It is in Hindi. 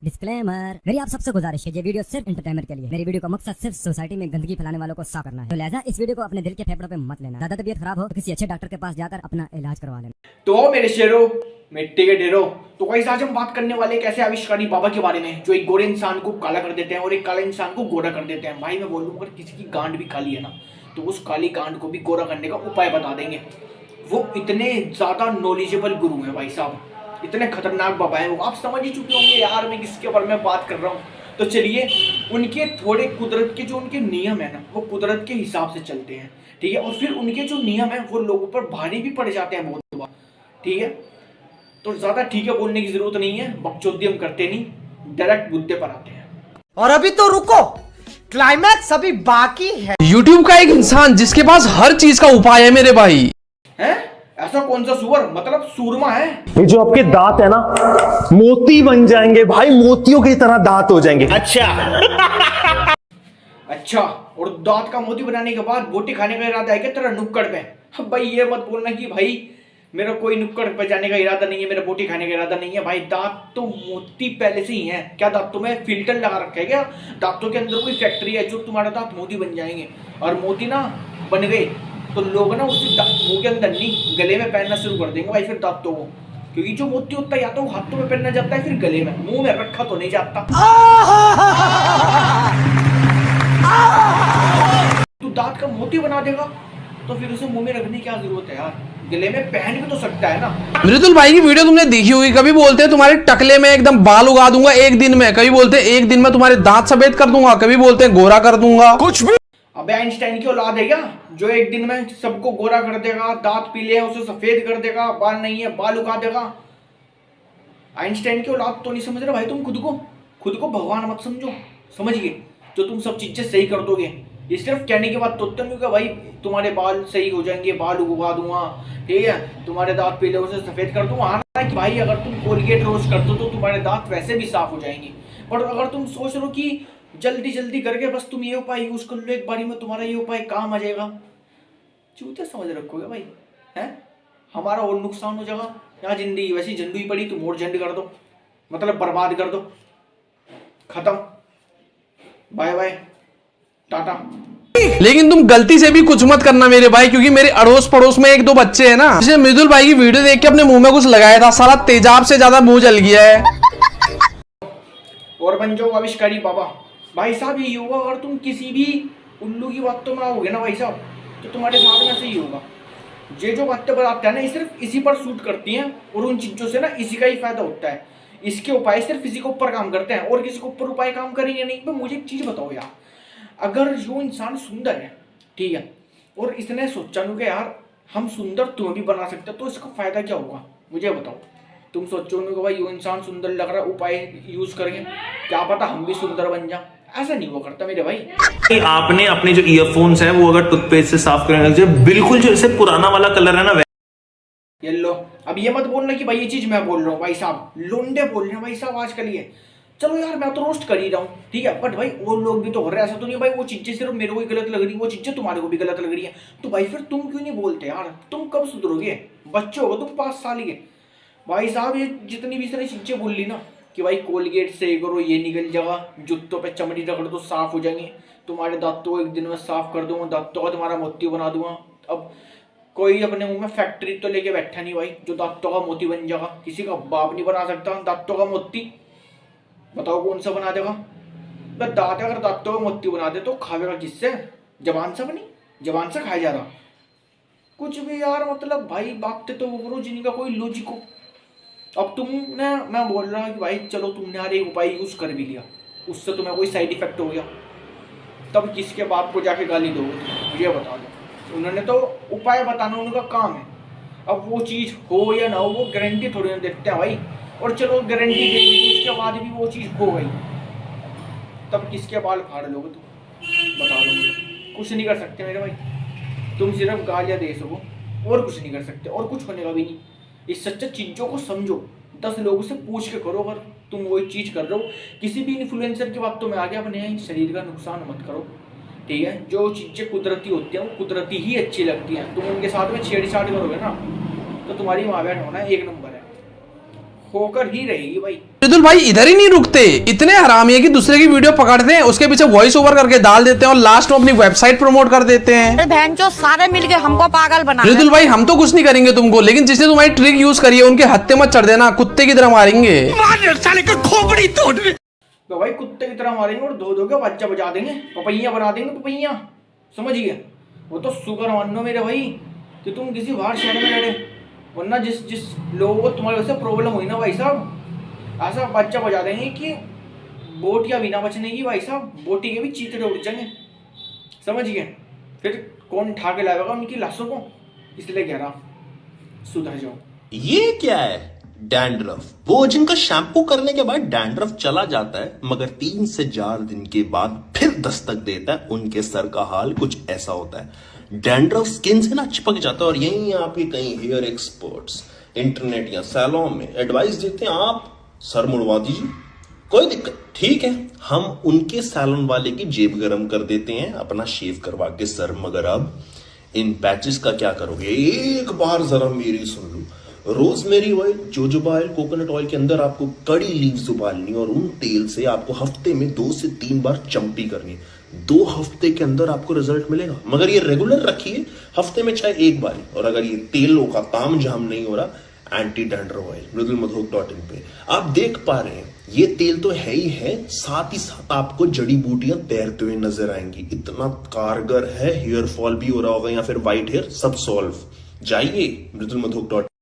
डिस्क्लेमर, मेरी आप सबसे गुजारिश है, ये वीडियो सिर्फ एंटरटेनमेंट के लिए। मेरी वीडियो का मकसद सिर्फ सोसाइटी में गंदगी फैलाने वालों को साफ करना है, तो लिहाजा इस वीडियो को अपने दिल के फेफड़ों पे मत लेना। ज्यादा तबीयत खराब हो तो किसी अच्छे डॉक्टर के पास जाकर अपना इलाज करवा लेना। तो मेरे शेरों, मिट्टी के ढेरों, तो गाइस आज हम बात करने वाले एक ऐसे आविष्कारी बाबा के बारे में जो एक गोरे इंसान को काला कर देते हैं और एक काला इंसान को गोरा कर देते हैं। भाई मैं बोल दूं, अगर किसी की गांड भी काली है ना, तो उस काली गांड को भी गोरा करने का उपाय बता देंगे। वो इतने ज्यादा नॉलेजेबल गुरु हैं भाई साहब, इतने खतरनाक बाबा हैं वो। आप समझ ही चुके होंगे यार मैं किसके बारे में बात कर रहा हूँ। तो चलिए, उनके थोड़े कुदरत के जो उनके नियम है ना, वो कुदरत के हिसाब से चलते हैं, ठीक है। और फिर उनके जो नियम है वो लोगों पर भारी भी पड़ जाते हैं बहुत बार, ठीक है। तो ज्यादा ठीक है बोलने की जरूरत नहीं है, बकचोदी हम करते नहीं, डायरेक्ट मुद्दे पर आते हैं। और अभी तो रुको, क्लाइमैक्स अभी बाकी है। YouTube का एक इंसान जिसके पास हर चीज का उपाय है मेरे भाई। हैं? ऐसा कौन सा सुअर, मतलब सूरमा है? ये जो आपके दांत है ना, मोती बन जाएंगे भाई, मोतियों की तरह दांत हो जाएंगे। अच्छा, और दांत का मोती बनाने के बाद बोटी खाने का इरादा है क्या तेरा नुक्कड़ पे? अब भाई ये मत बोलना कि भाई मेरा कोई नुक्कड़ पे जाने का इरादा नहीं है, मेरा बोटी खाने का इरादा नहीं है। भाई दांत तो मोती पहले से ही है। क्या दांतों में फिल्टर लगा रखा है क्या? दांतों के अंदर कोई फैक्ट्री है जो तुम्हारे दांत मोती बन जाएंगे? और मोती ना बन गए तो लोग ना उसे मुंह के अंदर नहीं, गले में पहनना शुरू कर देंगे भाई फिर दांतों को। क्योंकि जो मोती होता है या तो हाथों में पहनना जाता है, फिर गले में, मुंह में रखा तो नहीं जाता। तू दांत का मोती बना देगा तो फिर उसे मुंह में रखने की क्या जरूरत है यार? गले में पहन भी तो सकता है ना। मृदुल भाई की वीडियो तुमने देखी होगी, कभी बोलते हैं तुम्हारे टकले में एकदम बाल उगा दूंगा एक दिन में, कभी बोलते हैं एक दिन में तुम्हारे दांत सफेद कर दूंगा, कभी बोलते हैं गोरा कर दूंगा। कुछ भी। अबे आइंस्टाइन की औलाद है क्या जो एक दिन में सबको गोरा कर देगा, दांत पीले हैं उसे सफेद कर देगा, बाल नहीं है बाल उगा देगा? आइंस्टाइन की औलाद तो नहीं समझ रहे भाई तुम खुद को भगवान मत समझो, समझ गए? जो तुम सब चीजें सही कर दोगे, ये सिर्फ कहने के बाद तो नहीं होगा भाई तुम्हारे बाल सही हो जाएंगे, बाल उगा दूंगा, ठीक है, तुम्हारे दांत पीले उसे सफेद कर दूंगा। हाँ कि भाई अगर तुम कोलगेट रोज कर दो तो तुम्हारे दांत वैसे भी साफ हो जाएंगे। पर अगर तुम सोच लो कि जल्दी करके बस तुम ये उपाय यूज कर लो एक बारी में, तुम्हारा ये उपाय काम आ जाएगा, चूते समझ रखोगे भाई, है? हमारा और नुकसान हो जाएगा। यहाँ जिंदगी वैसी झंडू ही पड़ी, तुम और झंड कर दो, मतलब बर्बाद कर दो, खत्म, बाय बाय टाटा। लेकिन तुम गलती से भी कुछ मत करना मेरे भाई, क्योंकि मेरे अड़ोस पड़ोस में एक दो बच्चे हैं ना, जिसने मृदुल भाई की वीडियो देख के अपने मुंह में कुछ लगाया था, सारा तेजाब से ज्यादा मुंह जल गया है। और बन जाओ आविष्कारी बाबा। भाई साहब ये होगा अगर तुम किसी भी उल्लू की बातों में आओगे ना भाई साहब, तो तुम्हारे साथ में से ही होगा। ये जो बातें बताते हैं ना, ये सिर्फ इसी पर शूट करती हैं और उन चीजों से ना इसी का ही फायदा होता है। इसके उपाय सिर्फ इसी के ऊपर काम करते हैं और किसी के ऊपर उपाय काम करेंगे नहीं। तो मुझे एक चीज बताओ यार, अगर जो इंसान सुंदर है, ठीक है, और इसने सोचा कि यार हम सुंदर तुम्हें भी बना सकते हैं, तो इसका फायदा क्या होगा मुझे बताओ? तुम सोचोगे कि भाई वो इंसान सुंदर लग रहा है, उपाय यूज करेंगे, क्या पता हम भी सुंदर बन जाए। ऐसा नहीं हुआ करता मेरे भाई। आपने अपने जो ईयरफोन्स हैं वो अगर टूथपेस्ट से साफ करने लग जाए, बिल्कुल जो ऐसे पुराना वाला कलर है ना, ये लो। अब ये मत बोलना कि भाई ये चीज मैं बोल रहा हूँ भाई साहब, लोंडे बोल रहे हैं भाई साहब आजकल ये। चलो यार मैं तो रोस्ट कर ही रहा हूँ, ठीक है, बट भाई और लोग भी तो हो रहे हैं। ऐसा तो नहीं भाई वो चीजें सिर्फ मेरे को ही गलत लग रही है, वो चीजें तुम्हारे को भी गलत लग रही है। तो भाई फिर तुम क्यों नहीं बोलते यार? तुम कब सुधरोगे? बच्चे हो तुम 5 साल के भाई साहब। ये जितनी भी सारी चीजें बोल ली ना कि भाई कोलगेट से करो ये निकल जाएगा, जूतों पे चमड़ी रगड़ दो साफ हो जाएंगे, तुम्हारे दांतों को एक दिन में साफ कर दूंगा, दांतों का तुम्हारा मोती बना दूंगा। अब कोई अपने मुंह में फैक्ट्री तो लेके बैठा नहीं भाई जो दांतों का मोती बन जाएगा। किसी का बाप नहीं बना सकता दांतों का मोती। बताओ कौन सा बना देगा? दांत अगर दांतों का मोती बना दे तो खावेगा किससे? जबान से बनी, जबान से खाया जा रहा कुछ भी यार। मतलब भाई बातें तो वो करो जिनका कोई लॉजिक हो। अब तुमने, मैं बोल रहा हूँ कि भाई चलो तुमने यार एक उपाय यूज कर भी लिया, उससे तुम्हें कोई साइड इफेक्ट हो गया, तब किसके बाप को जाके गाली दोगे तुम? मुझे बता दो। उन्होंने तो उपाय बताना उनका काम है, अब वो चीज़ हो या ना हो वो गारंटी थोड़ी ना देते हैं भाई। और चलो गारंटी दे दी उसके बाद भी वो चीज़ हो गई, तब किसके बाल फाड़ लोगे तुम? बता दो मुझे। कुछ नहीं कर सकते मेरे भाई, तुम सिर्फ गालियाँ दे सको और कुछ नहीं कर सकते, और कुछ होने का भी नहीं। इस सच्चे चीज़ों को समझो, 10 लोगों से पूछ के करो। अगर तुम वही चीज़ कर रहे हो, किसी भी इन्फ्लुएंसर की बातों में आगे अपने शरीर का नुकसान मत करो, ठीक है? जो चीज़ें कुदरती होती हैं वो कुदरती ही अच्छी लगती हैं। तुम उनके साथ में छेड़छाड़ करोगे ना तो तुम्हारी माँ बहन होना एक नंबर है। होकर ही रहेगी भाई। मृदुल भाई इधर ही नहीं रुकते, इतने हरामी है कि दूसरे की वीडियो पकड़ते हैं, उसके पीछे वॉइस ओवर करके डाल देते हैं और लास्ट में अपनी वेबसाइट प्रमोट कर देते हैं। बहन जो सारे मिलके हमको पागल बना मृदुल भाई हम तो कुछ नहीं करेंगे तुमको, लेकिन जिसने तुम्हारी ट्रिक यूज करी है उनके हत्थे मत चढ़ देना, कुत्ते की तरह मारेंगे। तो भाई कुत्ते की तरह मारेंगे और दो के बच्चा बजा देंगे, पपैया बना देंगे, पपैया, समझिए। वो तो शुक्र मानो मेरे भाई कि तुम किसी बाहर शहर में लड़े, वरना जिस लोगों को तुम्हारी वजह से प्रॉब्लम हुई ना भाई साहब, ऐसा बच्चा बजा देंगे कि बोटियां भी ना बचने की भाई साहब, बोटी के भी चीतड़े उड़ जाएंगे, समझिए। फिर कौन उठा के लाएगा उनकी लाशों को, इसलिए कह रहा सुधर जाओ। ये क्या है? डैंड्रफ। वो जिनका शैम्पू करने के बाद डैंड्रफ चला जाता है मगर 3 से 4 दिन के बाद फिर दस्तक देता है, उनके सर का हाल कुछ ऐसा होता है। डैंड्रफ स्किन से ना चिपक जाता है और यही आपके कई हेयर एक्सपर्ट्स इंटरनेट या सैलून में एडवाइस देते हैं आप सर मुड़वा दीजिए, कोई दिक्कत, ठीक है, हम उनके सैलून वाले की जेब गरम कर देते हैं अपना शेव करवा के सर। मगर अब इन पैचेस का क्या करोगे? एक बार जरा मेरी सुन लो। Rosemary oil, jojoba oil, coconut oil के अंदर आपको कड़ी लीव्स उबालनी और उन तेल से आपको हफ्ते में 2 से 3 बार चंपी करनी। 2 हफ्ते के अंदर आपको रिजल्ट मिलेगा, मगर ये रेगुलर रखिए, हफ्ते में चाहे एक बार। और अगर ये तेलों का ताम झाम नहीं हो रहा, एंटी डैंड्रफ ऑयल mridulmadhok.in पे आप देख पा रहे हैं, ये तेल तो है ही है, साथ ही साथ आपको जड़ी बूटियां तैरते हुए नजर आएंगी। इतना कारगर है, हेयर फॉल भी हो रहा होगा या फिर व्हाइट हेयर, सब सॉल्व। जाइए mridulmadhok.in